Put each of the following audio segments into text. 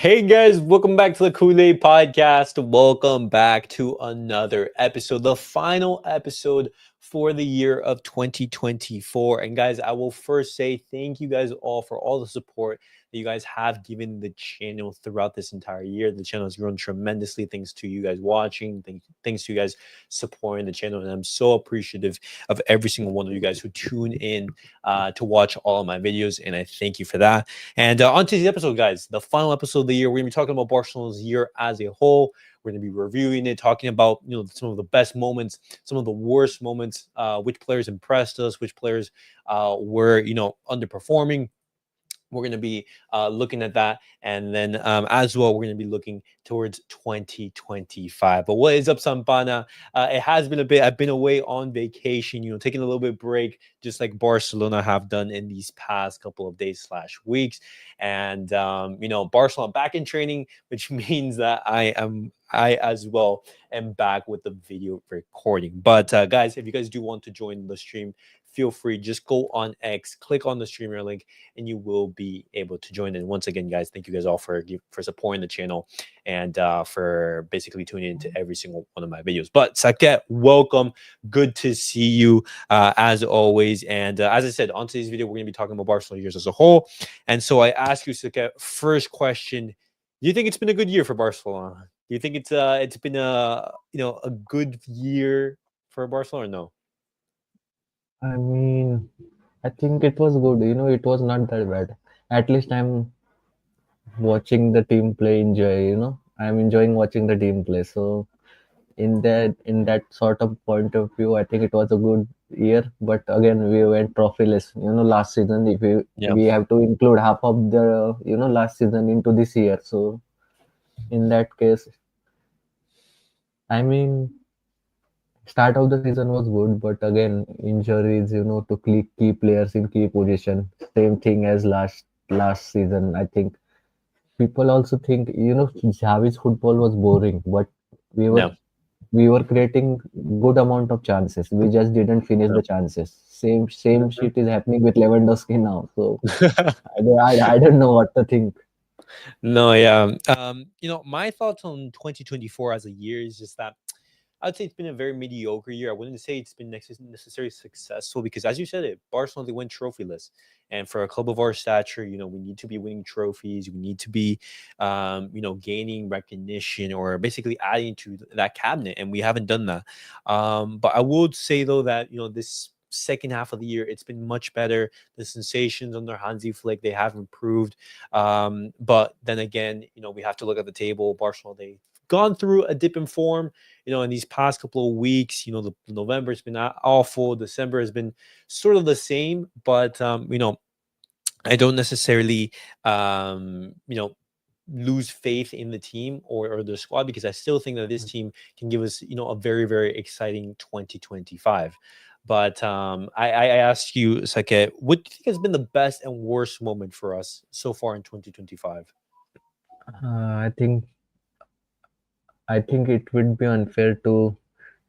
Hey guys, welcome back to the CulePodcast. Welcome back to another episode, the final episode for the year of 2024. And guys, I will first say thank you guys all for all the support that you guys have given the channel throughout this entire year. The channel has grown tremendously thanks to you guys watching, thanks to you guys supporting the channel. And I'm so appreciative of every single one of you guys who tune in to watch all of my videos. And I thank you for that. And on today's episode, guys, the final episode of the year, we're going to be talking about Barcelona's year as a whole. We're going to be reviewing it, talking about some of the best moments, some of the worst moments, which players impressed us, which players were underperforming. We're going to be looking at that. And then as well, we're going to be looking towards 2025. But what is up, Sampana? It has been a bit. I've been away on vacation, taking a little bit break, just like Barcelona have done in these past couple of days / weeks. And, Barcelona back in training, which means that I as well am back with the video recording. But guys, if you guys do want to join the stream, feel free, just go on X, click on the streamer link, and you will be able to join in. Once again, guys, thank you guys all for supporting the channel and for basically tuning into every single one of my videos. But Saket, welcome. Good to see you as always. And as I said, on today's video, we're going to be talking about Barcelona years as a whole. And so I ask you, Saket, first question: do you think it's been a good year for Barcelona? Do you think it's been a good year for Barcelona? Or no? I mean, I think it was good. It was not that bad. At least I'm watching the team play, I'm enjoying watching the team play. So in that sort of point of view, I think it was a good year. But again, we went trophyless, last season. If we Yeah. we have to include half of the, last season into this year. So in that case, I mean, start of the season was good, but again, injuries, to key players in key position. Same thing as last season. I think people also think, Xavi's football was boring, but we were No. we were creating good amount of chances. We just didn't finish the chances. Same Mhm. shit is happening with Lewandowski now. So I don't know what to think. No, yeah. My thoughts on 2024 as a year is just that I'd say it's been a very mediocre year. I wouldn't say it's been necessarily successful because, as you said, Barcelona they went trophyless, and for a club of our stature, we need to be winning trophies. We need to be, gaining recognition or basically adding to that cabinet, and we haven't done that. But I would say though that this second half of the year it's been much better. The sensations under Hansi Flick they have improved, but then again, we have to look at the table. Barcelona they gone through a dip in form in these past couple of weeks. The November's been awful. December has been sort of the same, but I don't necessarily lose faith in the team or the squad because I still think that this team can give us a very very exciting 2025. But I asked you, Sake, what do you think has been the best and worst moment for us so far in 2025? I think it would be unfair to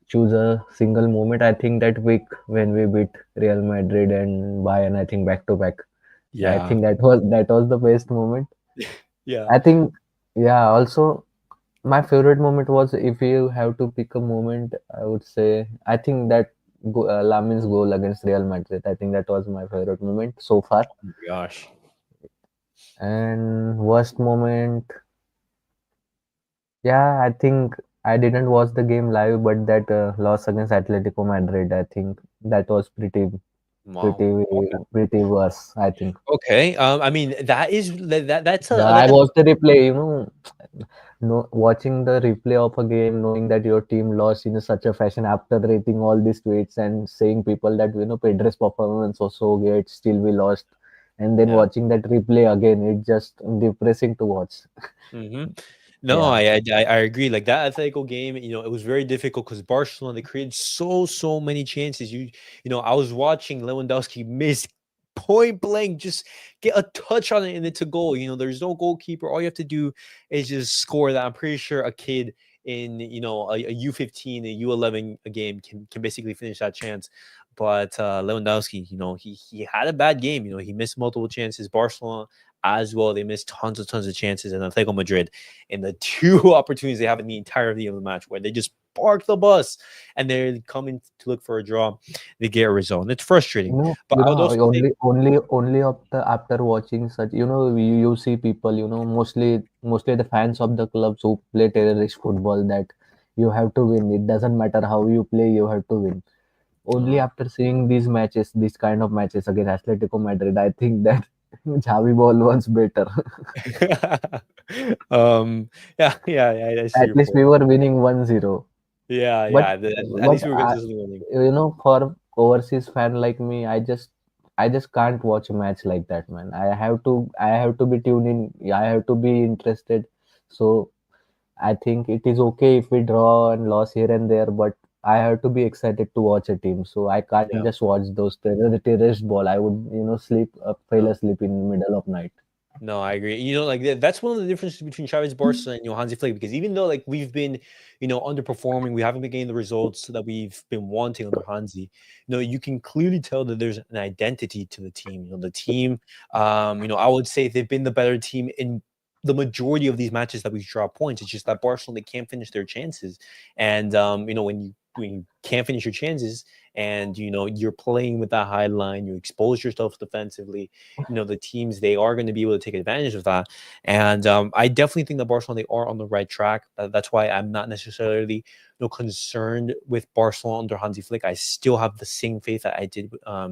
choose a single moment. I think that week when we beat Real Madrid and Bayern, I think back to back. I Yeah. think that was the best moment. Yeah. I think, yeah. Also, my favorite moment was, if you have to pick a moment, I would say I think that Lamin's goal against Real Madrid. I think that was my favorite moment so far. Oh my gosh. And worst moment, yeah, I think I didn't watch the game live, but that loss against Atletico Madrid, I think that was Wow. pretty, Okay. pretty worse. I think. Okay. I mean, that's Yeah, I watched the replay. No, watching the replay of a game, knowing that your team lost in such a fashion after rating all these tweets and saying people that Pedro's performance was so great, still we lost, and then yeah. watching that replay again, it's just depressing to watch. hmm No, Yeah, I agree. Like that Atletico game, it was very difficult because Barcelona they created so many chances. I was watching Lewandowski miss point blank, just get a touch on it and it's a goal. There's no goalkeeper. All you have to do is just score that. I'm pretty sure a kid in a U15, a U11 a game can basically finish that chance. But Lewandowski, he had a bad game. He missed multiple chances. Barcelona as well. They missed tons of chances, and Atletico Madrid in the two opportunities they have in the entirety of the match where they just park the bus and they're coming to look for a draw, they get a result. And it's frustrating. But I would also say, only after watching such, you see people, mostly the fans of the clubs who play terrorist football, that you have to win. It doesn't matter how you play, you have to win. Only uh, after seeing these matches, these kind of matches against Atletico Madrid, I think that Xavi ball was better. I see At your least point. we were winning 1-0. But At least we were I, consistently winning. for overseas fan like me, I just can't watch a match like that, man. I have to be tuned in. I have to be interested. So I think it is okay if we draw and lose here and there, but I have to be excited to watch a team. So I can't Yeah. just watch those terrorist ball. I would, fell No. asleep in the middle of night. No, I agree. Like that's one of the differences between Travis Barca and Hansi Flick, because even though like we've been, underperforming, we haven't been getting the results that we've been wanting under Hansi. You can clearly tell that there's an identity to the team. The team, I would say they've been the better team in the majority of these matches that we draw points. It's just that Barcelona, they can't finish their chances, and when you can't finish your chances, and you're playing with that high line, you expose yourself defensively, the teams, they are going to be able to take advantage of that. And I definitely think that Barcelona, they are on the right track. That's why I'm not necessarily concerned with Barcelona under Hansi Flick. I still have the same faith that I did a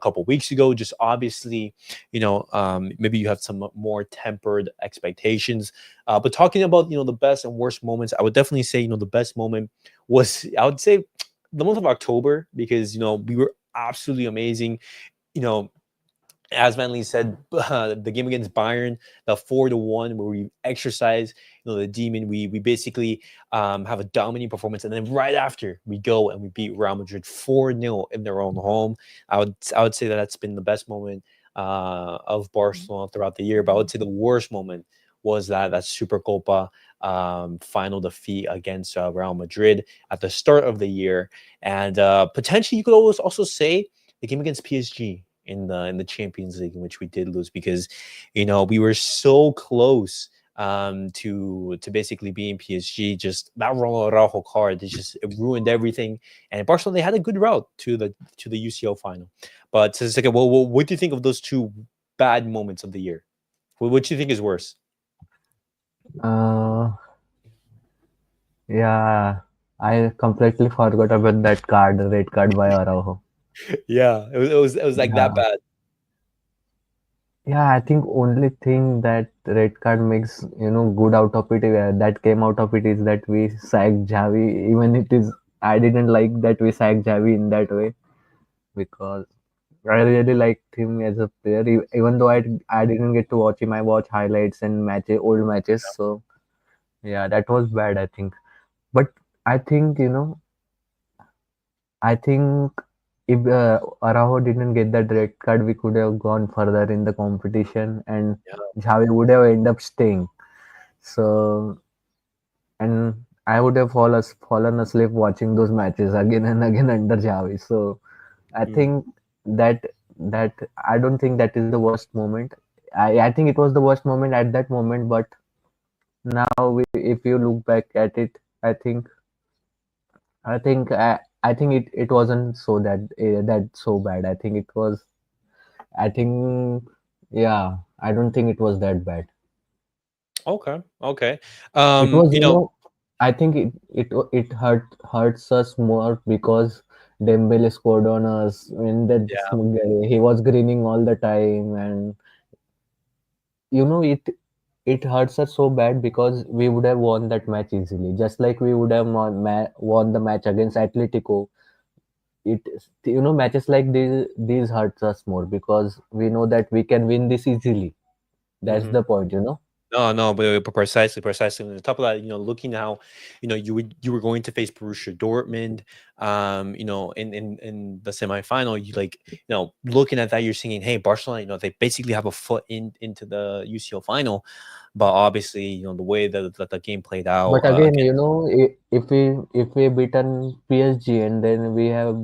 couple weeks ago. Just obviously, maybe you have some more tempered expectations. But talking about the best and worst moments, I would definitely say the best moment was, I would say, the month of October, because we were absolutely amazing. you know, as Van Lee said, the game against Bayern, the 4-1, where we exercise, the demon. We basically have a dominating performance, and then right after we go and we beat Real Madrid 4-0 in their own home. I would say that that's been the best moment of Barcelona throughout the year. But I would say the worst moment was that Super Copa final defeat against Real Madrid at the start of the year, and potentially you could always also say the game against PSG in the Champions League, in which we did lose, because we were so close to basically being PSG. Just that Ronald Araujo card, it ruined everything. And Barcelona, they had a good route to the UCL final. But so it's like, well, what do you think of those two bad moments of the year? What do you think is worse? Uh, yeah, I completely forgot about that card, red card by Araujo. Yeah, it was like that Yeah, bad. yeah, I think only thing that red card makes good out of it, that came out of it, is that we sacked Javi. Even it is, I didn't like that we sacked Javi in that way, because I really liked him as a player. Even though I didn't get to watch him, I watch highlights and old matches. So yeah, that was bad, I think. But I think I think if Araujo didn't get that red card, we could have gone further in the competition, and Yeah. Xavi would have ended up staying. So, and I would have fallen asleep watching those matches again and again under Xavi. So I Mm. think that that I don't think that is the worst moment. I think it was the worst moment at that moment, but now if you look back at it, I think I think it wasn't that so bad. I think it was. I think, yeah. I don't think it was that bad. Okay. Okay. It Um, was, you know, I think it hurts us more because Dembele scored on us when that yeah. he was grinning all the time, and it hurts us so bad because we would have won that match easily, just like we would have won the match against Atletico. It Matches like these hurts us more because we know that we can win this easily. That's Mhm. the point. No, no, but precisely, precisely. And on top of that, looking how, you were going to face Borussia Dortmund, in the semifinal, looking at that, you're thinking, hey, Barcelona, they basically have a foot into the UCL final, but obviously, the way that the game played out But again, again, if we beaten PSG and then we have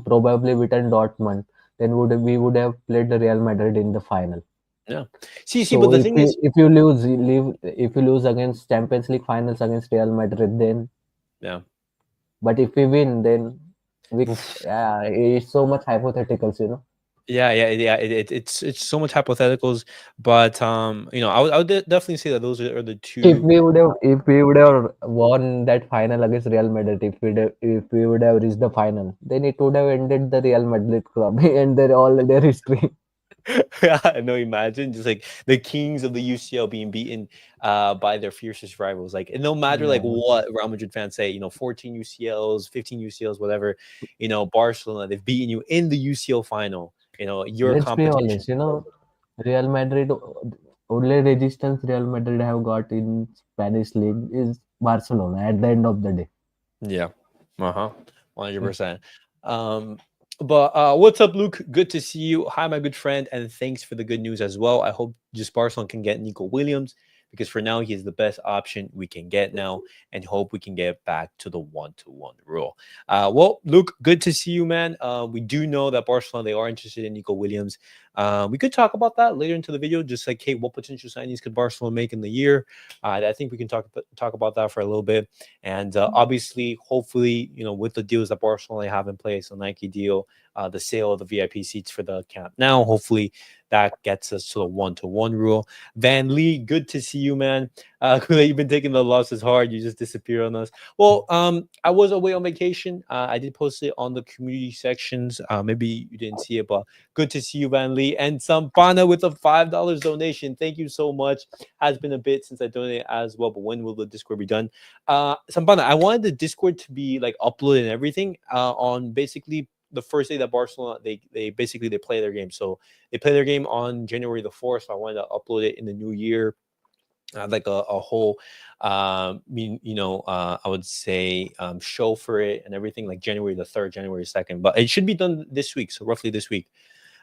probably beaten Dortmund, then we would have played the Real Madrid in the final. Yeah. See, but So the thing is, if you lose against Champions League finals against Real Madrid, then yeah. but if we win, then we it's so much hypotheticals, you know. Yeah. It's so much hypotheticals, but I would definitely say that those are the two. If we would have won that final against Real Madrid, if we would have reached the final, then it would have ended the Real Madrid club and their history. Yeah, no, imagine just like the kings of the UCL being beaten by their fiercest rivals. Like, and no matter like Yeah. what Real Madrid fans say, 14 UCLs, 15 UCLs, whatever, Barcelona, they've beaten you in the UCL final. Your Let's be competition. honest, Real Madrid, only resistance Real Madrid have got in Spanish league is Barcelona at the end of the day. Yeah. Uh-huh. Yeah. 100%. Um, but what's up, Luke? Good to see you. Hi, my good friend, and thanks for the good news as well. I hope just Barcelona can get Nico Williams because for now he is the best option we can get now, and hope we can get back to the 1-to-1 rule. Well, Luke, good to see you, man. We do know that Barcelona they are interested in Nico Williams. We could talk about that later into the video, just like, hey, what potential signings could Barcelona make in the year? I think we can talk about that for a little bit. And obviously, hopefully, with the deals that Barcelona have in place, the Nike deal, the sale of the VIP seats for the camp now, hopefully that gets us to the 1-to-1 rule. Van Lee, good to see you, man. You've been taking the losses hard. You just disappeared on us. Well, I was away on vacation. I did post it on the community sections. Maybe you didn't see it, but good to see you, Van Lee. And Sampana with a $5 donation. Thank you so much. Has been a bit since I donated as well, but when will the Discord be done? Sampana, I wanted the Discord to be like uploaded and everything on basically the first day that Barcelona they basically they play their game. So they play their game on January the 4th. So I wanted to upload it in the new year. Like a whole I would say show for it and everything like January the 3rd, January 2nd. But it should be done this week, so roughly this week.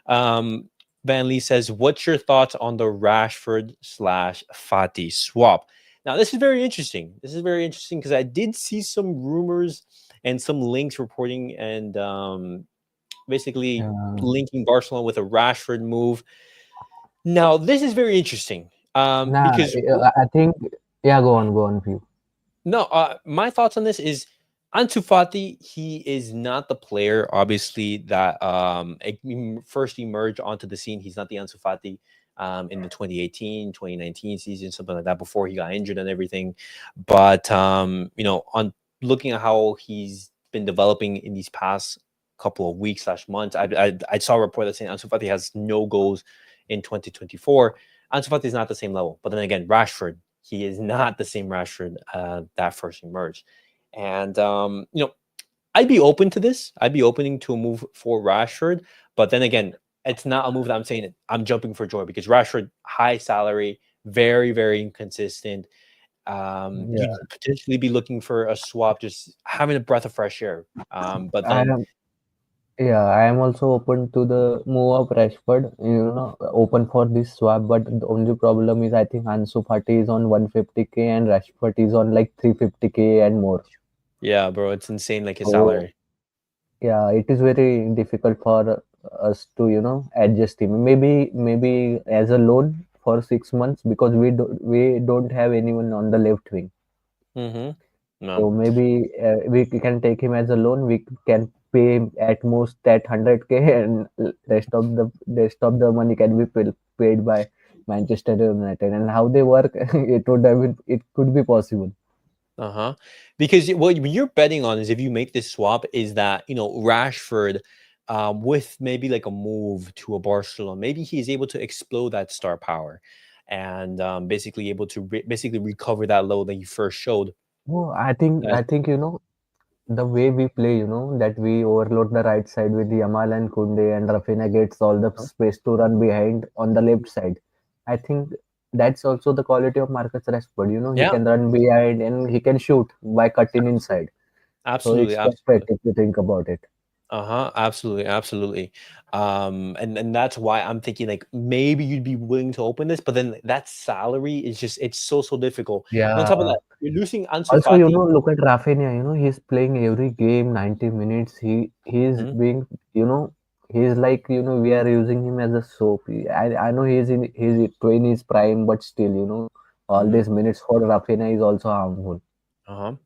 Van Lee says, what's your thoughts on the Rashford slash Fati swap? Now, this is very interesting. This is very interesting because I did see some rumors and some links reporting and basically Yeah. linking Barcelona with a Rashford move. Now, this is very interesting Nah, because I think, yeah, go on, Pete. no, my thoughts on this is Ansu Fati. He is not the player, obviously, that first emerged onto the scene. He's not the Ansu Fati in the 2018, 2019 season, something like that, before he got injured and everything. But on looking at how he's been developing in these past couple of weeks slash months, I saw a report that saying Ansu Fati has no goals in 2024. Ansu Fati is not the same level. But then again, Rashford, he is not the same Rashford that first emerged. And, I'd be open to this. I'd be opening to a move for Rashford. But then again, it's not a move that I'm saying I'm jumping for joy because Rashford, high salary, very, very inconsistent. You Yeah, could potentially be looking for a swap, just having a breath of fresh air. But I then, am. Yeah, I am also open to the move of Rashford. Open for this swap. But the only problem is, I think Ansu Fati is on 150K and Rashford is on like 350K and more. yeah, bro, it's insane, like his So salary. yeah, it is very difficult for us to adjust him. Maybe as a loan for 6 months because we don't have anyone on the left wing. Mm-hmm. No. So maybe we can take him as a loan. We can pay him at most that 100K, and rest of the money can be paid by Manchester United. And how they work, it could be possible. Uh-huh. Because what you're betting on is if you make this swap is that, Rashford with maybe like a move to a Barcelona, maybe he's able to explode that star power and basically able to basically recover that low that he first showed. Oh, I think the way we play, that we overload the right side with Yamal and Kunde, and Rafinha gets all the Huh? space to run behind on the left side. I think that's also the quality of Marcus Rashford. He Yeah, can run behind and he can shoot by cutting inside. So absolutely, it's perfect absolutely. if you think about it. Uh-huh, absolutely, absolutely. And that's why I'm thinking like maybe you'd be willing to open this, but then that salary is just it's so difficult. And on Yeah. top of that, you're losing Ansu Also, Fati. look at Rafinha. He's playing every game 90 minutes. He is Mhm. being, you know, he's like, we are using him as a soap. I know he's in his prime, but still, all Hmm. these minutes for Rafinha is also harmful. Uh-huh.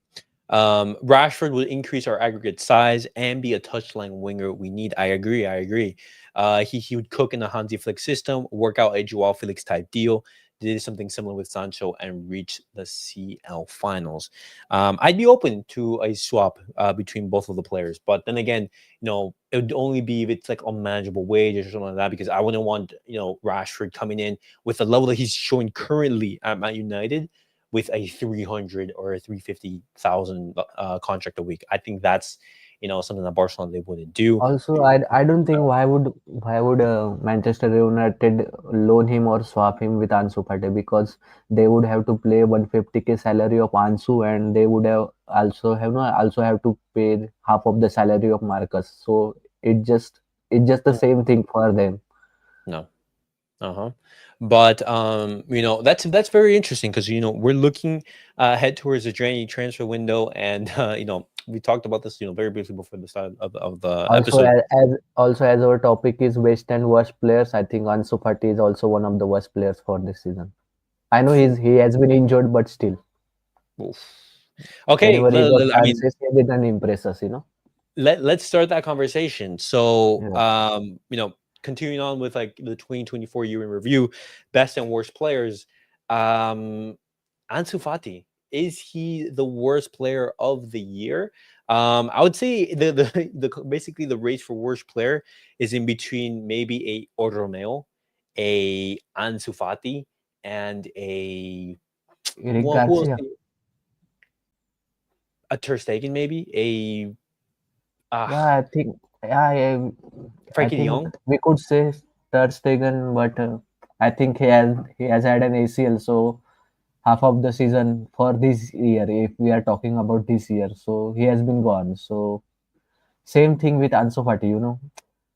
Rashford would increase our aggregate size and be a touchline winger we need. I agree. I agree. He would cook in the Hansi Flick system, work out a Joao Felix type deal. Did something similar with Sancho and reach the CL finals. I'd be open to a swap between both of the players, but then again, it would only be if it's like unmanageable wage or something like that. Because I wouldn't want Rashford coming in with the level that he's showing currently at Man United with a 300 or a 350,000 contract a week. I think that's something that Barcelona they wouldn't do. Also, I don't think why would Manchester United loan him or swap him with Ansu Fati, because they would have to play 150K salary of Ansu, and they would have also have to pay half of the salary of Marcus. So it's just the Mm, same thing for them. no. Uh-huh. But that's very interesting because we're looking ahead towards the January transfer window, and we talked about this very briefly before the start of the Also, episode. as our topic is best and worst players, I think Ansu Fati is also one of the worst players for this season. I know Phew. he has been injured, but still, Oof. Okay, whenever he got I mean, chances, he didn't impress us. let's start that conversation. So, Yeah. continuing on with like the 2024 year in review, best and worst players. Um, Ansu Fati, is he the worst player of the year? I would say basically the race for worst player is in between maybe a Romeo, a Ansu Fati, and a Eric well, who else? Garcia. A Ter Stegen, maybe a Yeah, ah I Frankie De think Jong. we could say Ter Stegen, but I think he has had an ACL, so half of the season for this year, if we are talking about this year, so he has been gone. So same thing with Ansu Fati.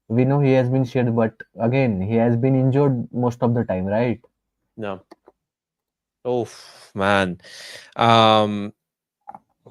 We know he has been shared, but again, he has been injured most of the time, right? No. Oh man. Um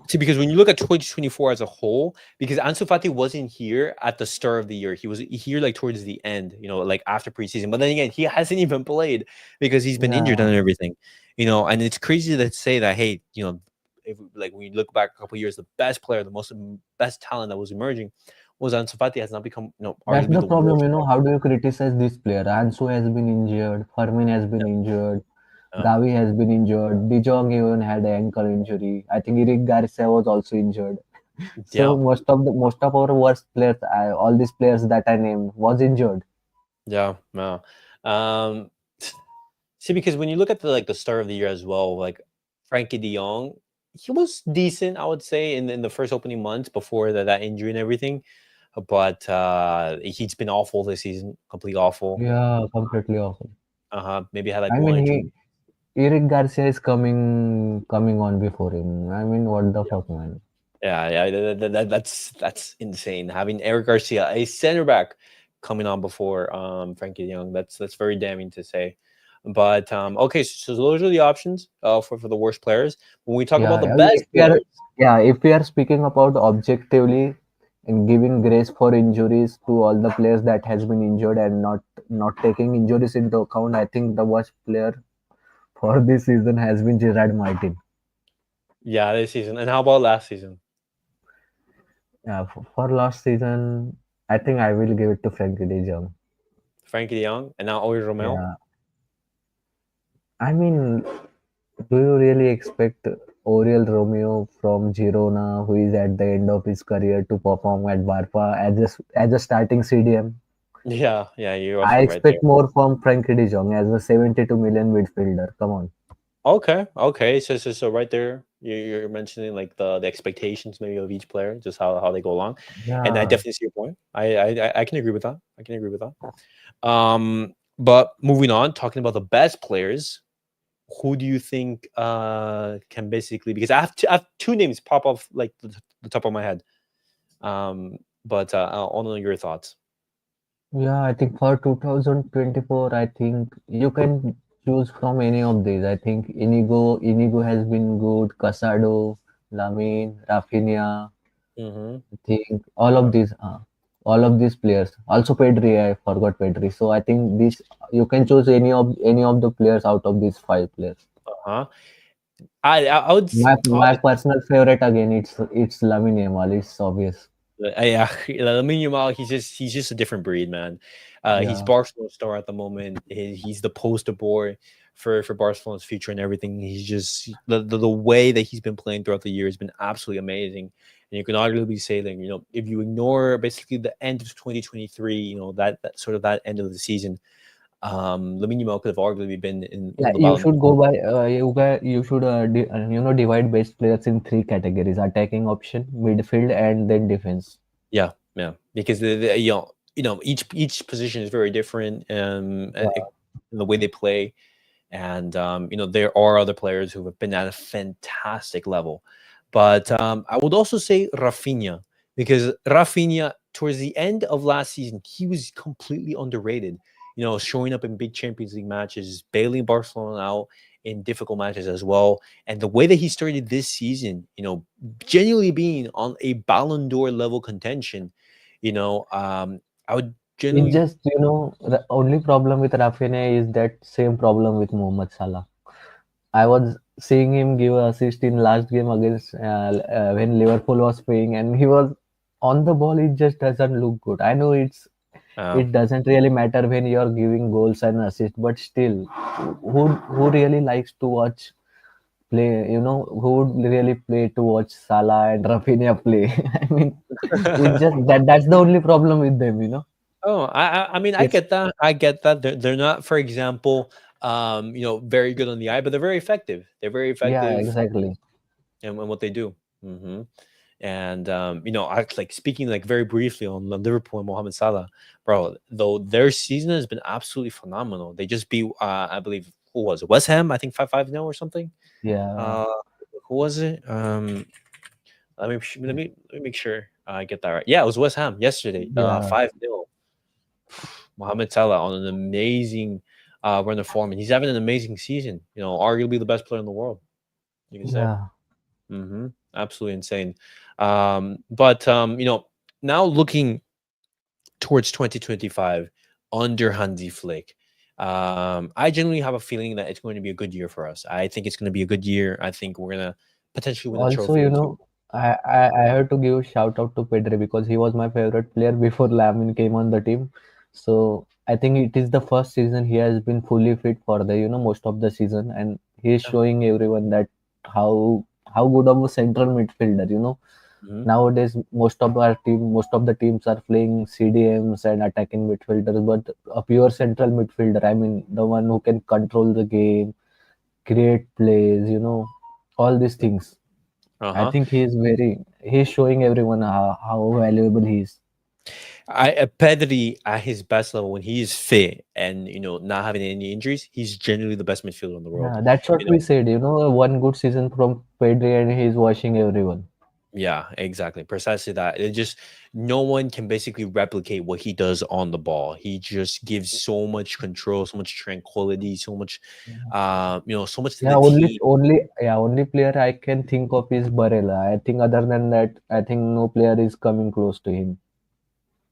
See, because when you look at 2024 as a whole, because Ansu Fati wasn't here at the start of the year, he was here like towards the end, like after preseason. But then again, he hasn't even played because he's been injured Yeah, and everything, and it's crazy to say that, hey, if like when you look back a couple years, the best player, the most best talent that was emerging was Ansu Fati has now become, that's arguably the the problem. worst player. How do you criticize this player? Ansu has been injured, Fermin has been injured, Yeah. Gavi has been injured. De Jong even had an ankle injury. I think Eric Garcia was also injured. So Yeah. most of our worst players, all these players that I named, was injured. Yeah. Yeah. Um, See, because when you look at the start of the year as well, like Frankie De Jong, he was decent, I would say, in the first opening months before that injury and everything. But he's been awful this season, completely awful. Yeah, completely awful. Maybe had like I one mean, or two. Eric Garcia is coming on before him. I mean, what the Yeah, fuck, man? yeah. That's insane. Having Eric Garcia, a center back, coming on before Frankie De Jong. That's very damning to say. But okay, so those are the options for the worst players. When we talk about Yeah, the yeah, best players. if we are speaking about objectively and giving grace for injuries to all the players that has been injured and not taking injuries into account, I think the worst player for this season has been Gerard Martin. Yeah, this season. And how about last season? Yeah, for last season, I think I will give it to Frankie De Jong. Frankie De Jong and now Ori Romeo. Yeah, I mean, do you really expect Oriol Romeo from Girona, who is at the end of his career, to perform at Barca as a starting CDM? Yeah, yeah, you're I absolutely right there. expect more from Frankie De Jong as a 72 million midfielder. Come on. Okay, okay. So right there, you're mentioning like the expectations maybe of each player, just how they go along, and I Yeah, definitely see your point. I can agree with that. I can agree with that. But moving on, talking about the best players, who do you think can basically, because I have two names pop off like the top of my head. But I want to know your thoughts. yeah. I think for 2024, I think you can choose from any of these. I think Inigo has been good. Casado, Lamine, Rafinha. Mm-hmm. I think all of these. all of these players. Also Pedri, I forgot Pedri. So I think this you can choose any of the players out of these five players. Uh-huh. I would My personal favorite again, it's Lamine Yamal. It's obvious. Yeah, Lamine Yamal, he's just a different breed, man. He's Yeah, Barcelona's star at the moment. He's the poster boy for Barcelona's future and everything. He's just the way that he's been playing throughout the year has been absolutely amazing. And you can arguably say that if you ignore basically the end of 2023, that sort of that end of the season, Lamine Yamal could have arguably been in yeah. the You Ballon should d'Or. go by you should divide best players in three categories: attacking option, midfield, and then defense. Yeah, yeah, because each position is very different, Yeah, in the way they play. And there are other players who have been at a fantastic level, but I would also say Rafinha, because Rafinha towards the end of last season he was completely underrated. Showing up in big Champions League matches, bailing Barcelona out in difficult matches as well, and the way that he started this season, genuinely being on a Ballon d'Or level contention. I would it's genuinely. just the only problem with Rafinha is that same problem with Mohamed Salah. I was seeing him give a assist in last game against when Liverpool was playing, and he was on the ball. It just doesn't look good. I know uh, it doesn't really matter when you're giving goals and assists, but still, who really likes to watch play? Who would really play to watch Salah and Rafinha play? I mean, it's just that's the only problem with them. Oh, I mean, I It's get that. I get that. They're not, for example, very good on the eye, but they're very effective. They're very yeah, effective exactly. in what they do. And I like speaking like very briefly on Liverpool and Mohamed Salah, bro. Though their season has been absolutely phenomenal. They just beat, I believe, who was it? West Ham, I think 5-0 or something. Yeah, Uh, who was it? Let me make sure I get that right. Yeah, it was West Ham yesterday. yeah, 5-0. Mohamed Salah on an amazing run of form, and he's having an amazing season. Arguably the best player in the world, you can say. yeah. Absolutely insane. But now looking towards 2025 under Hansi Flick, I generally have a feeling that it's going to be a good year for us. I think it's going to be a good year. I think we're gonna potentially win a Also, trophy or two. I have to give shout out to Pedri because he was my favorite player before Lamin came on the team. So I think it is the first season he has been fully fit for the most of the season, and he is Yeah. showing everyone that how good of a central midfielder. Mhm. Nowadays, most of the teams are playing CDMs and attacking midfielders, but a pure central midfielder. I mean, the one who can control the game, create plays. All these things. I Uh-huh. think he's showing everyone how valuable he is. Pedri at his best level when he is fit and not having any injuries, he's generally the best midfielder in the world. Yeah, that's what You we know, said. One good season from Pedri and he's washing everyone. yeah, exactly, precisely that. It just no one can basically replicate what he does on the ball. He just gives so much control, so much tranquility, so much to Yeah, the team. only player I can think of is Barella. I think other than that, I think no player is coming close to him.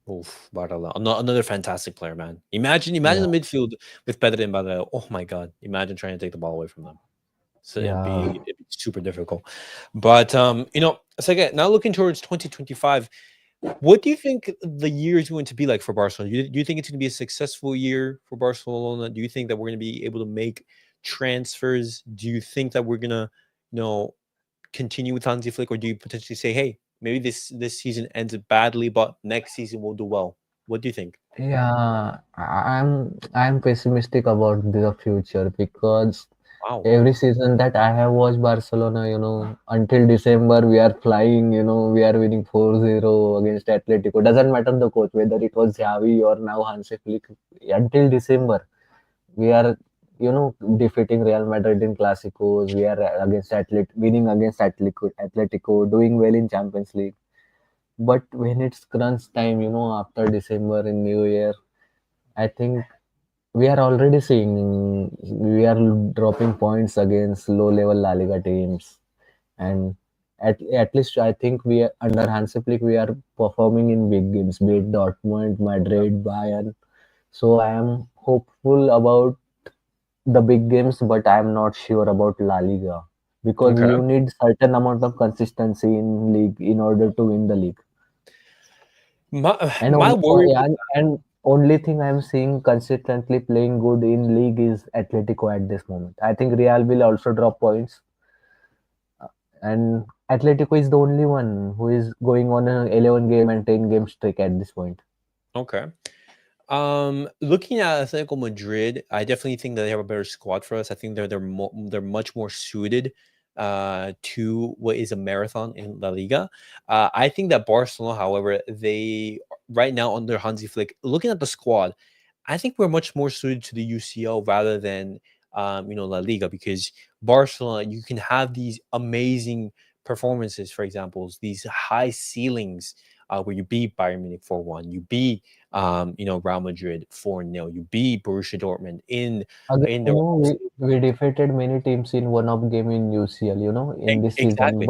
Oof, Barella, another fantastic player, man. Imagine Yeah, the midfield with Pedri and Barella. Oh my God, imagine trying to take the ball away from them. So yeah, it'd be super difficult. But so again, now looking towards 2025, what do you think the year is going to be like for Barcelona? Do you think it's going to be a successful year for Barcelona? Do you think that we're going to be able to make transfers? Do you think that we're gonna, you know, continue with Hansi Flick, or do you potentially say, hey, maybe this season ends badly, but next season we'll do well? What do you think? yeah. I'm pessimistic about the future because Wow. every season that I have watched Barcelona, until December we are flying, we are winning 4-0 against Atletico. Doesn't matter the coach, whether it was Xavi or now Hansi Flick. Until December, we are, defeating Real Madrid in Clásicos. We are winning against Atletico, doing well in Champions League. But when it's crunch time, after December in New Year, I think we are already seeing we are dropping points against low level La Liga teams, and At least I think we are, under Hansi Flick we are performing in big games, be it Dortmund, Madrid, Bayern. So I am hopeful about the big games, but I am not sure about La Liga because Okay. you need certain amount of consistency in league in order to win the league. And My worry with and only thing I'm seeing consistently playing good in league is Atletico at this moment. I think Real will also drop points, and Atletico is the only one who is going on an 11 game and 10 game streak at this point. okay. Looking at Atletico Madrid, I definitely think that they have a better squad for us. I think they're much more suited to what is a marathon in La Liga. I think that Barcelona, however, they right now under Hansi Flick, looking at the squad, I think we're much more suited to the UCL rather than La Liga, because Barcelona, you can have these amazing performances, for example, these high ceilings where you beat Bayern Munich 4-1, you beat Real Madrid 4-0, you beat Borussia Dortmund Again, in their we defeated many teams in one of game in UCL, in this season. exactly.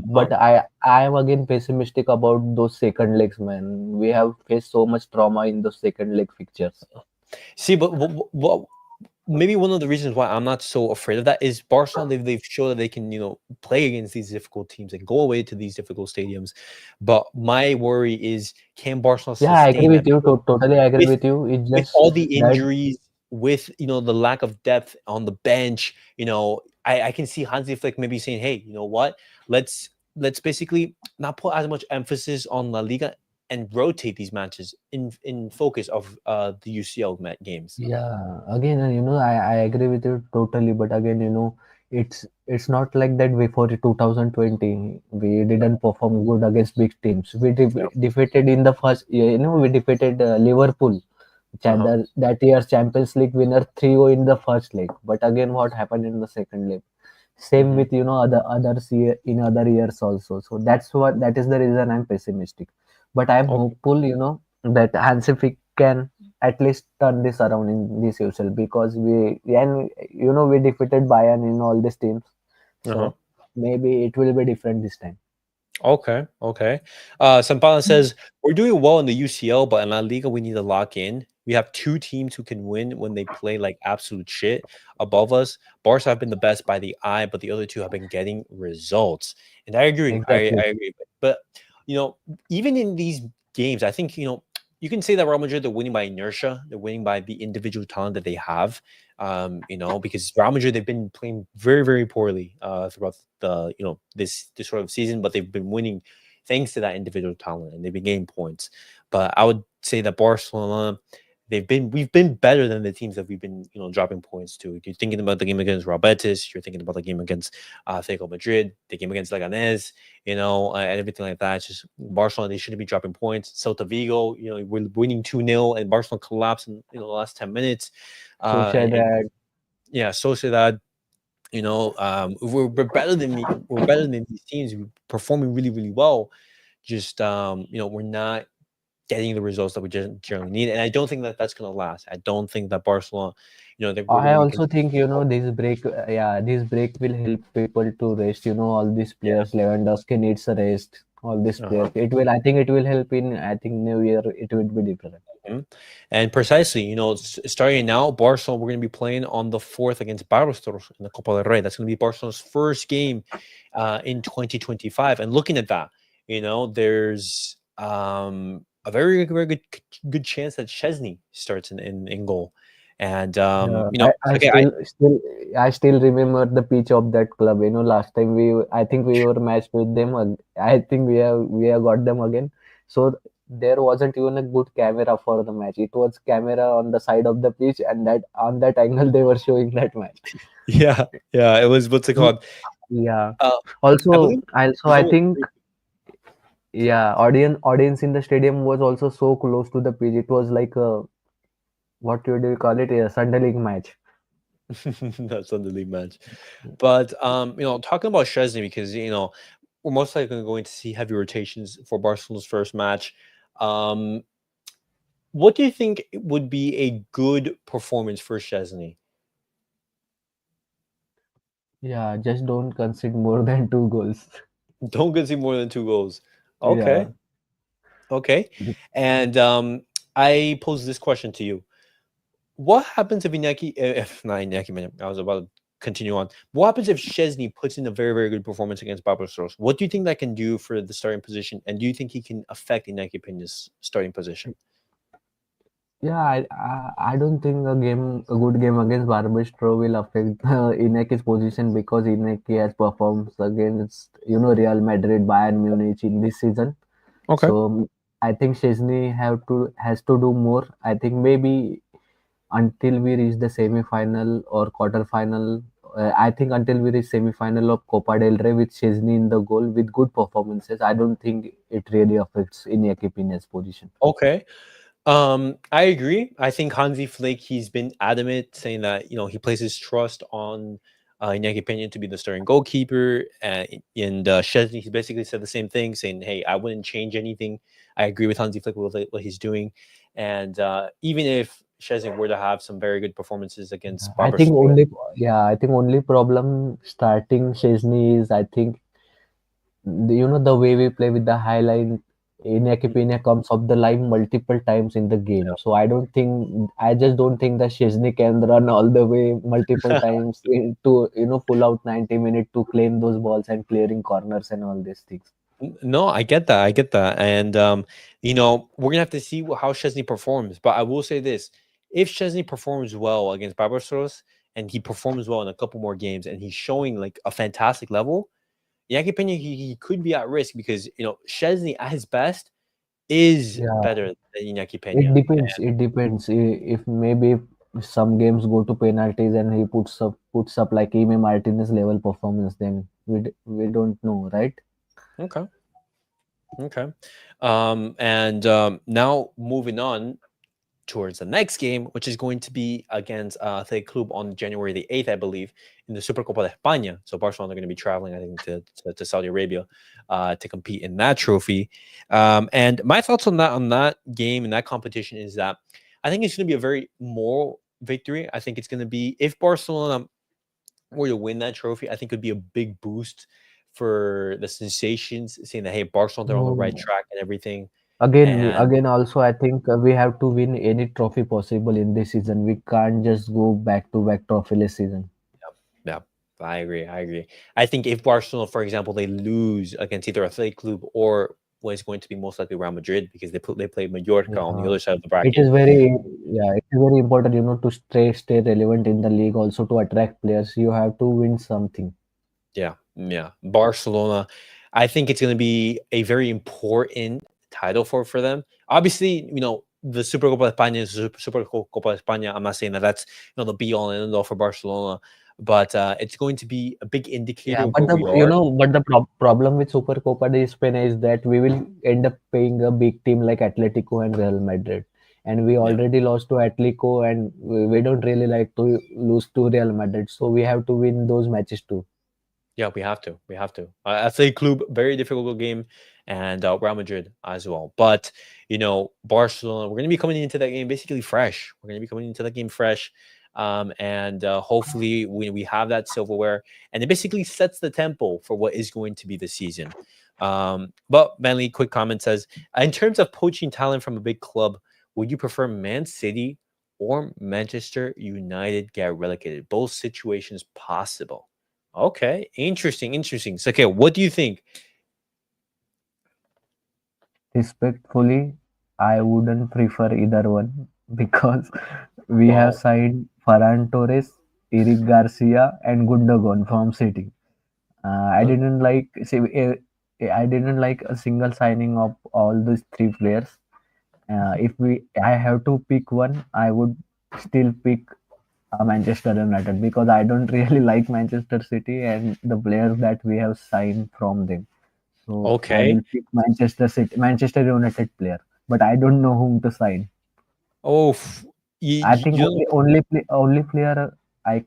But I am again pessimistic about those second legs, man. We have faced so much trauma in those second leg fixtures. See, but what maybe one of the reasons why I'm not so afraid of that is Barcelona. They've shown that they can, play against these difficult teams and go away to these difficult stadiums. But my worry is, can Barcelona Yeah, I agree sustain that? with you. Totally agree with with you. It's with just all the that, injuries, with the lack of depth on the bench, I can see Hansi Flick maybe saying, "Hey, you know what? Let's basically not put as much emphasis on La Liga and rotate these matches in focus of the UCL games." yeah, again, I agree with you totally. But again, it's not like that before 2020. We didn't perform good against big teams. We Yeah. defeated in the first, we defeated Liverpool, Uh-huh. that year's Champions League winner 3-0 in the first leg. But again, what happened in the second leg? Same Hmm. with others year, in other years also. So that is the reason I'm pessimistic. But I'm Okay. hopeful, that Hansi Flick can at least turn this around in this UCL, because we defeated Bayern in all these teams. Uh-huh. So maybe it will be different this time. Okay, okay. Sampana says we're doing well in the UCL, but in La Liga we need to lock in. We have two teams who can win when they play like absolute shit above us. Barca have been the best by the eye, but the other two have been getting results. And I agree. I Exactly. agree. But you know, even in these games, I think you can say that Real Madrid they're winning by inertia. They're winning by the individual talent that they have. Because Real Madrid they've been playing very, very poorly throughout the this sort of season, but they've been winning thanks to that individual talent and they've been getting points. But I would say that Barcelona, we've been better than the teams that we've been dropping points to. You're thinking about the game against Real Betis, you're thinking about the game against Atletico Madrid, the game against Leganés, and everything like that. It's just Barcelona, they shouldn't be dropping points. Celta Vigo, we're winning 2-0 and Barcelona collapsed in the last 10 minutes. And Sociedad. yeah, Sociedad, we're better than we're better than these teams. We're performing really, really well. Just we're not getting the results that we just generally need, and I don't think that that's going to last. I don't think that Barcelona, we're going I to be. also think this break will help people to rest. All these players, Yes. Lewandowski needs a rest. All these Uh-huh. players, I think it will help in. I think New Year it will be different. Mhm. And precisely, starting now, Barcelona, we're going to be playing on the 4th against Barça in the Copa del Rey. That's going to be Barcelona's first game in 2025. And looking at that, there's a very, very good chance that Chesney starts in goal. And, Yeah, I okay, I, I still remember the pitch of that club. Last time I think we were matched with them. I think we have got them again. So there wasn't even a good camera for the match. It was camera on the side of the pitch, and that on that angle they were showing that match. yeah, yeah, it was, what's it Mm, called? yeah. Uh, I Also, believe also there's I only think, yeah, audience in the stadium was also so close to the pitch. It was like a, what do you call it? A Sunday league match. that's on the league match. But talking about Chesney, because we're most likely going to see heavy rotations for Barcelona's first match. Um, what do you think would be a good performance for Chesney? Yeah, just don't concede more than two goals. Don't concede more than 2 goals. Okay, Yeah. okay. And I pose this question to you: what happens if Inaki, if not Inaki, man, I was about to continue on. What happens if Chesney puts in a very, very good performance against Barbaros? What do you think that can do for the starting position? And do you think he can affect Inaki Peña's starting position? Yeah, I don't think a good game against Barbastro will affect Ineki's position because Ineki has performed against Real Madrid, Bayern Munich in this season. Okay. So I think Chesney has to do more. I think maybe until we reach the semi-final or quarter-final. I think until we reach semi-final of Copa del Rey with Chesney in the goal with good performances, I don't think it really affects Iñaki Peña's position. Okay. I agree. I think Hansi Flick, he's been adamant saying that, he places trust on Iñaki Peña to be the starting goalkeeper. And Szczesny, he basically said the same thing, saying, hey, I wouldn't change anything. I agree with Hansi Flick with what he's doing. And even if Szczesny were to have some very good performances against I Barbara think Stroll, only I think only problem starting Chesney is I think the way we play with the high line. Iñaki Peña comes up the line multiple times in the game, so I just don't think that Chesney can run all the way multiple times to full out 90 minutes to claim those balls and clearing corners and all these things. No, I get that. I get that. And we're gonna have to see how Chesney performs. But I will say this: if Chesney performs well against Barbaros and he performs well in a couple more games, and he's showing like a fantastic level, Yankee Pena, he could be at risk because Chesney at his best is Yeah, better than Iñaki it Pena. depends. It depends. If maybe if some games go to penalties and he puts up like Ime Martinez level performance, then we don't know, right? Okay, okay. And now moving on towards the next game, which is going to be against Athletic Club on January the 8th, I believe, in the Supercopa de España. So Barcelona are going to be traveling, I think, to Saudi Arabia to compete in that trophy. And my thoughts on that game and that competition is that I think it's going to be a very moral victory. I think it's going to be, if Barcelona were to win that trophy, I think it would be a big boost for the sensations, saying that, hey, Barcelona are on the right No. track and everything. And Again, also, I think we have to win any trophy possible in this season. We can't just go back to back trophyless season. yeah, I agree. I agree. I think if Barcelona, for example, they lose against either Athletic Club or what is going to be most likely Real Madrid because they play Mallorca on the Yeah. other side of the It bracket. is very, yeah, it is very important, to stay relevant in the league, also to attract players. You have to win something. Yeah, yeah. Barcelona, I think it's going to be a very important title for them. Obviously, the Supercopa de España is Supercopa de España. I'm not saying that that's the be all and end all for Barcelona, but it's going to be a big indicator Yeah, of but where we are. the problem with Super Copa de España is that we will end up paying a big team like Atletico and Real Madrid, and we Yeah. already lost to Atletico, and we don't really like to lose to Real Madrid, so we have to win those matches too. Yeah, we have to. We have to. Athletic Club, very difficult game, and Real Madrid as well. But Barcelona, we're going to be coming into that game basically fresh. We're going to be coming into that game fresh, and hopefully we have that silverware, and it basically sets the tempo for what is going to be the season. But Manly, quick comment says, in terms of poaching talent from a big club, would you prefer Man City or Manchester United get relegated? Both situations possible. Okay, interesting, interesting. So, okay, what do you think? Respectfully, I wouldn't prefer either one because we have Wow. signed Ferran Torres, Eric Garcia, and Gundogan from City. I Huh? didn't like I didn't like a single signing of all these three players. If I have to pick one, I would still pick Manchester United because I don't really like Manchester City and the players that we have signed from them. So I Okay. will pick Manchester United player, but I don't know whom to sign. Oh, I think you only player I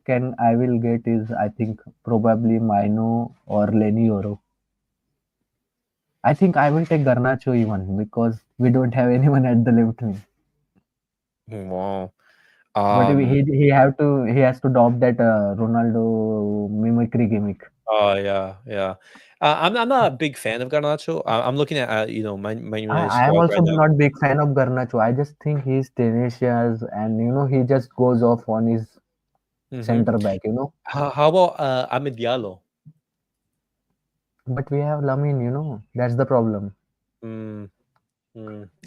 will get is I think probably Mino or Lenny Oro. I think I will take Garnacho even because we don't have anyone at the left wing. wow. But Um, he has to adopt that Ronaldo mimicry gimmick. Oh yeah, yeah. I'm not a big fan of Garnacho. I'm looking at Man United I am squad also right now. not big fan of Garnacho. I just think he's tenacious and he just goes off on his Hmm. center back. How about Amid Diallo? But we have Lamine. That's the problem. Mm,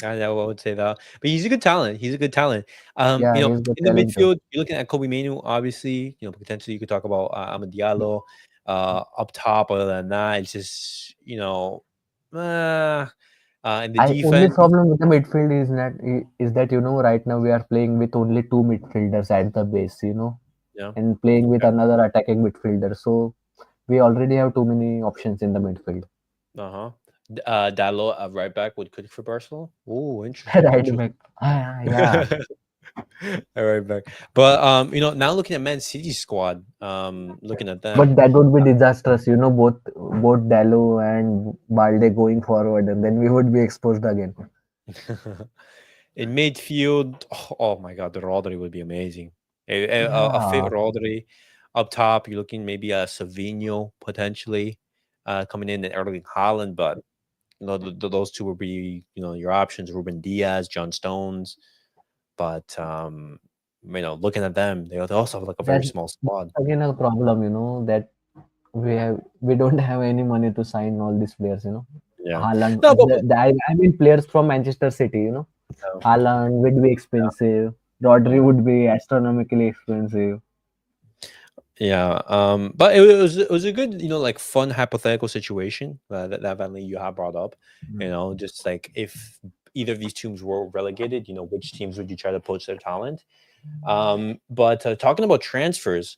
I know I would say that, but he's a good talent. He's a good talent. Yeah, he's good In the talented. midfield, you're looking at Kobe Manu. Obviously, potentially you could talk about Amad Diallo. Up top, other than that, it's just in the I only defense. problem with the midfield is that right now we are playing with only two midfielders at the base, Yeah. and playing with Okay. another attacking midfielder. So we already have too many options in the midfield. Uh-huh. Dalot at right back would cook for Barcelona. Oh, interesting, Right interesting. back. Yeah. At right back. But now looking at Man City's squad, looking at them. But that would be disastrous, both Dallo and Balde going forward, and then we would be exposed again. In midfield, oh my God, the Rodri would be amazing. A fit Yeah, Rodri up top. You're looking maybe a Savinho potentially coming in and Erling Haaland, but those two would be your options: Ruben Diaz, John Stones. But looking at them, they also have like a very that's small squad. again a problem, that we don't have any money to sign all these players. Yeah. Haaland, No, but I mean players from Manchester City. uh, Haaland would be expensive. Rodri mhm. would be astronomically expensive. Yeah, but it was a good, like fun hypothetical situation that Van Lee you have brought up. Just like if either of these teams were relegated, which teams would you try to poach their talent? But talking about transfers,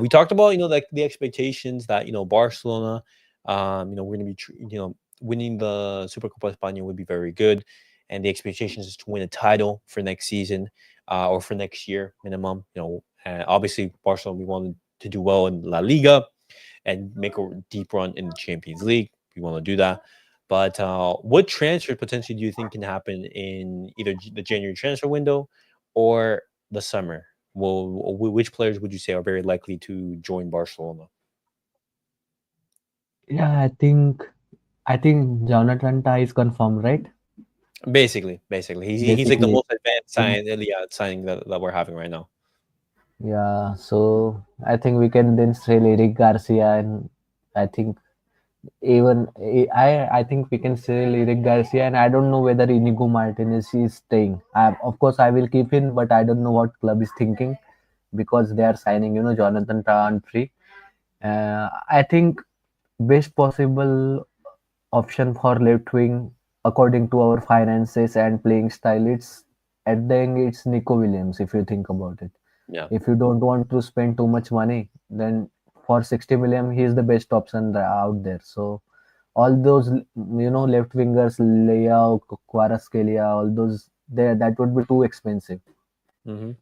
we talked about like the expectations that Barcelona, we're going to be winning the Supercopa España would be very good, and the expectations is to win a title for next season, or for next year minimum. And obviously Barcelona we wanted to do well in La Liga and make a deep run in the Champions League. We want to do that. But what transfer potentially do you think can happen in either the January transfer window or the summer? Well, which players would you say are very likely to join Barcelona? Yeah, I think Jonathan Tah is confirmed, right? Basically, he's like the Basically, most advanced think signing that we're having right now. yeah. So I think we can then sell Eric Garcia, and I think even I think we can sell Eric Garcia, and I don't know whether Inigo Martinez is staying. Of course, I will keep him, but I don't know what club is thinking because they are signing, Jonathan Tah on free. I think best possible option for left wing according to our finances and playing style. At the end it's Nico Williams if you think about it. Yeah. If you don't want to spend too much money, then for 60 million he is the best option out there. So all those left wingers, Leao, Kvaratskhelia, all those there, that would be too expensive. Hmm.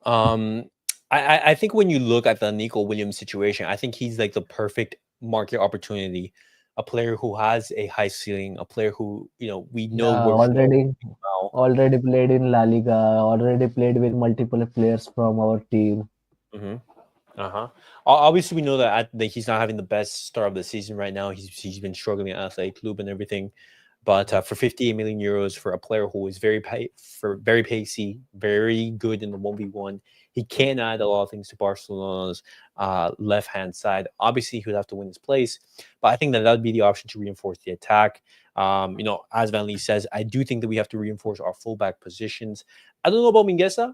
Um, I think when you look at the Nico Williams situation, I think he's like the perfect market opportunity. A player who has a high ceiling, a player who we know Yeah, works well already well. already played in La Liga, already played with multiple players from our team. Hmm. Uh-huh. Obviously, we know that he's not having the best start of the season right now. He's been struggling at Athletic Club and everything. But for 58 million euros for a player who is very pacey, very good in the 1v1, he can add a lot of things to Barcelona's left hand side. Obviously, he would have to win his place, but I think that would be the option to reinforce the attack. As Van Lee says, I do think that we have to reinforce our fullback positions. I don't know about Mingueza.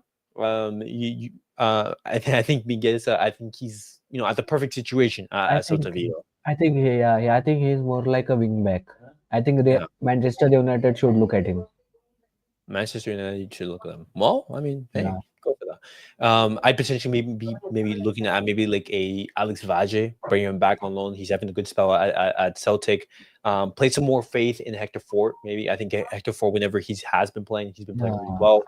I think Miguel. I think he's at the perfect situation I at think Celta Vigo. I think he's more like a wing back. I think Yeah, Manchester United should look at him. Manchester United should look at them. Well, I mean, hey, Yeah, go for that. I potentially maybe looking at maybe like a Alex Vaje, bringing him back on loan. He's having a good spell at Celtic. Play some more faith in Hector Fort. Maybe I think Hector Fort, whenever he has been playing, he's been playing really yeah. well.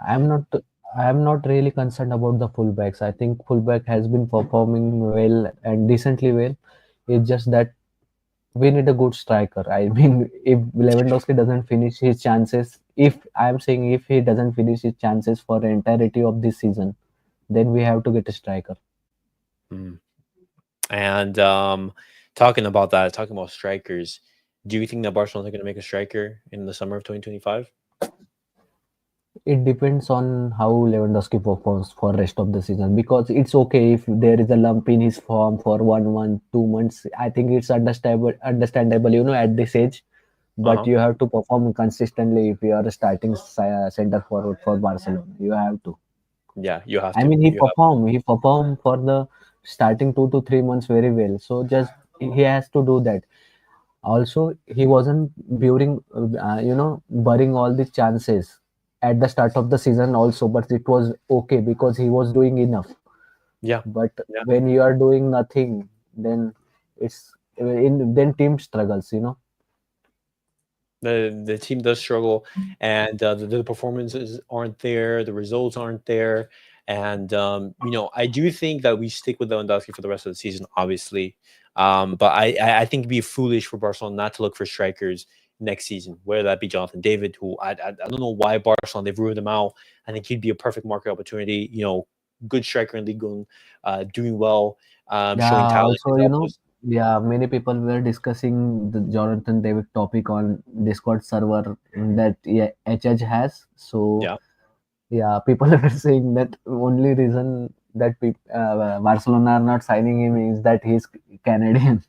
I'm not really concerned about the fullbacks. I think fullback has been performing well and decently well. It's just that we need a good striker. I mean, if Lewandowski doesn't finish his chances, if I'm saying if he doesn't finish his chances for the entirety of this season, then we have to get a striker. Mm. And talking about strikers, do you think that Barcelona are going to make a striker in the summer of 2025? It depends on how Lewandowski performs for rest of the season, because it's okay if there is a lump in his form for 1 month, 2 months. I think it's understandable, at this age. But Uh-huh. you have to perform consistently if you are a starting center forward for Barcelona. You have to. Yeah, you have I to. mean, You have to. he performed for the starting 2 to 3 months very well. So just he has to do that. Also, he wasn't burying all the chances at the start of the season also, but it was okay because he was doing enough. Yeah. But Yeah. when you are doing nothing, then then team struggles. The team does struggle, and the performances aren't there, the results aren't there, and I do think that we stick with Lewandowski for the rest of the season, obviously. But I think it'd be foolish for Barcelona not to look for strikers next season, whether that be Jonathan David, who I don't know why Barcelona they've ruled him out. I think he'd be a perfect market opportunity. Good striker in Ligue 1, doing well, showing Yeah, talent. also, yeah, many people were discussing the Jonathan David topic on Discord server that, yeah, HH has. So, Yeah. yeah, people were saying that only reason that Barcelona are not signing him is that he's Canadian.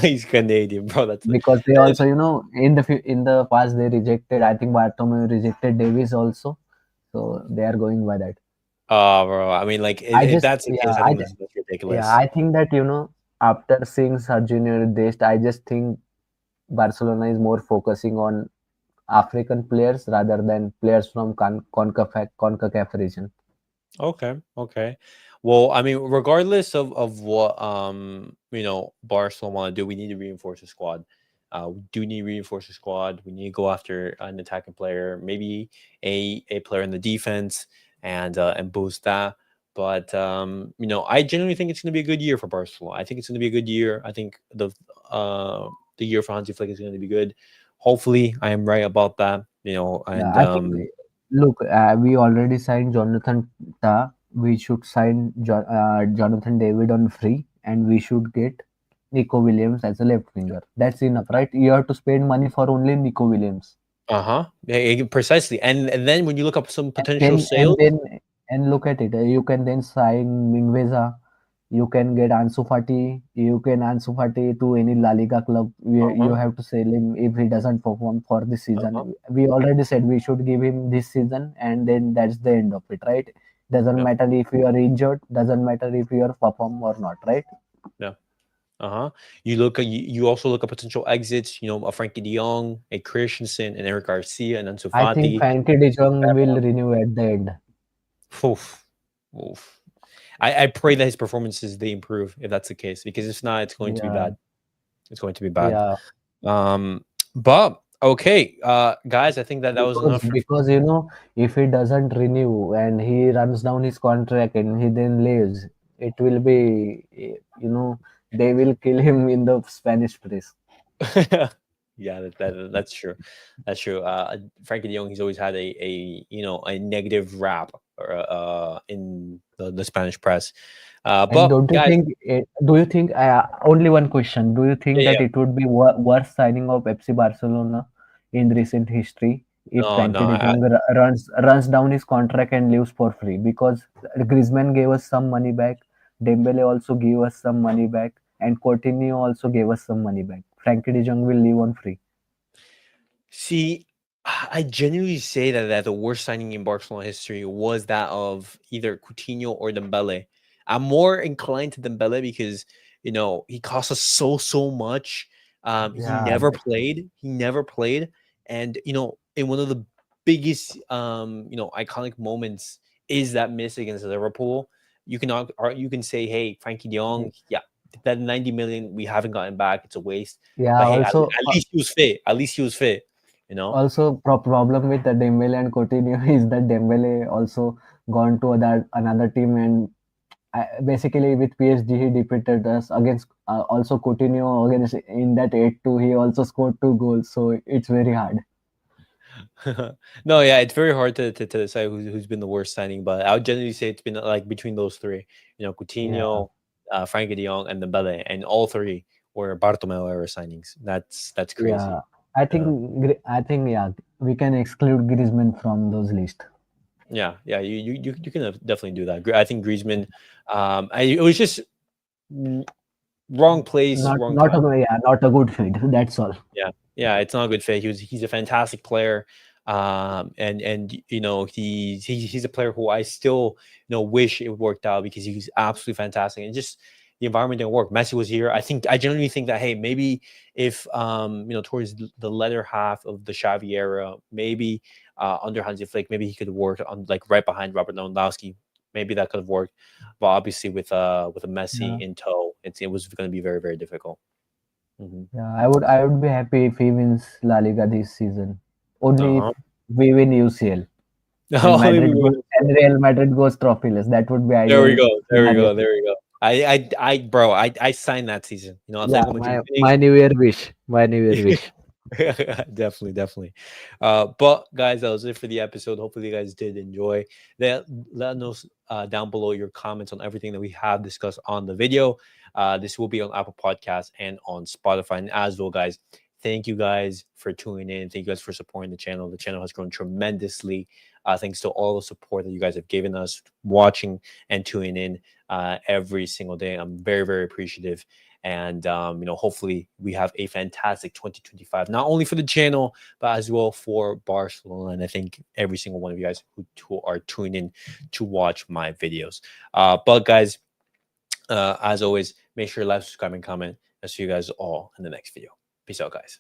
He's Canadian, bro. Because they also, in the past they rejected, I think Bartomeu rejected Davis also. So they are going by that. Oh, bro. I mean, like, I if just, that's the yeah, case, I think that's yeah, ridiculous. I think that, after seeing Sergio Dest, I just think Barcelona is more focusing on African players rather than players from CONCACAF region. Okay, okay. Well, I mean, regardless of what Barcelona want to do, we need to reinforce the squad. We do need to reinforce the squad. We need to go after an attacking player, maybe a player in the defense, and boost that. But I genuinely think it's going to be a good year for Barcelona. I think it's going to be a good year. I think the year for Hansi Flick is going to be good. Hopefully, I am right about that. Yeah, And I think, look, we already signed Jonathan Ta. We should sign Jonathan David on free, and we should get Nico Williams as a left winger. That's enough, right? You have to spend money for only Nico Williams. uh-huh. Precisely. And then when you look up some And potential then and sales, then and look at it. You can then sign Mingueza. You can get Ansu Fati. You can Ansu Fati to any La Liga club. You uh-huh, have to sell him if he doesn't perform for this uh-huh, season. We already said we should give him this season, and then that's the end of it, right? Doesn't yeah, matter if you are injured. Doesn't matter if you are perform or not, right? yeah, uh-huh. You also look at potential exits, a Frankie De Jong, a Christensen, and Eric Garcia, and Ansu I think Fati. Frankie De Jong will renew at the end. Oof, oof. I pray that his performances they improve if that's the case, because if not, it's going to be Yeah, bad. It's going to be bad. yeah. But okay, guys, I think that was Because enough for. if he doesn't renew and he runs down his contract and he then leaves, it will be, they will kill him in the Spanish press. Yeah, that's true. That's true. Frankie De Jong, he's always had a negative rap in the Spanish press. And But guys, do you think, only one question, do you think yeah, that yeah, it would be worst signing of FC Barcelona in recent history if no, Frankie no, de Jong runs down his contract and leaves for free? Because Griezmann gave us some money back, Dembele also gave us some money back, and Coutinho also gave us some money back. Frankie de Jong will leave on free. see, I genuinely say that the worst signing in Barcelona history was that of either Coutinho or Dembele. I'm more inclined to Dembele because he cost us so much. He Yeah, never played. He never played, and in one of the biggest iconic moments is that miss against Liverpool. You can say, hey, Frankie De Jong, yeah, that 90 million we haven't gotten back. It's a waste. yeah. But hey, Also, at least he was fit. At least he was fit. You know. problem with the Dembele and Coutinho is that Dembele also gone to another team, and basically with PSG he defeated us against, also Coutinho against in that 8-2 he also scored 2 goals, so it's very hard. No, yeah, it's very hard to decide who's been the worst signing, but I would generally say it's been like between those three. Yeah, Coutinho, Frankie De Jong, and Dembele, and all three or Bartomeu era signings. That's crazy. Yeah, I Uh, think yeah, we can exclude Griezmann from those list. yeah. You can definitely do that. I think Griezmann. It was just wrong place, Not wrong not time. a yeah, not a good fit. That's all. Yeah, it's not a good fit. He's a fantastic player, and he's a player who I still wish it worked out because he's absolutely fantastic, and just the environment didn't work. Messi was here. I genuinely think that, hey, maybe if towards the latter half of the Xavi era, maybe under Hansi Flick, maybe he could work on like right behind Robert Lewandowski. Maybe that could have worked, but obviously with a Messi Yeah, in tow, it was going to be very, very difficult. Hmm. yeah. I would be happy if he wins La Liga this season. Only if Uh-huh. we win UCL and Only we win. Real Madrid goes trophyless. That would be There we ideal go. There we scenario. go. There we go. Bro, I signed that season. Yeah, Atletico Madrid winning. my New Year wish. My New Year wish. Definitely, definitely. But guys, that was it for the episode. Hopefully, you guys did enjoy. Let us down below your comments on everything that we have discussed on the video. This will be on Apple Podcasts and on Spotify. And as well, guys, thank you guys for tuning in. Thank you guys for supporting the channel. The channel has grown tremendously. Thanks to all the support that you guys have given us, watching and tuning in every single day. I'm very, very appreciative. And hopefully we have a fantastic 2025, not only for the channel but as well for Barcelona. And I think every single one of you guys who are tuning in to watch my videos. But guys, as always, make sure to like, subscribe, and comment. I'll see you guys all in the next video. Peace out, guys.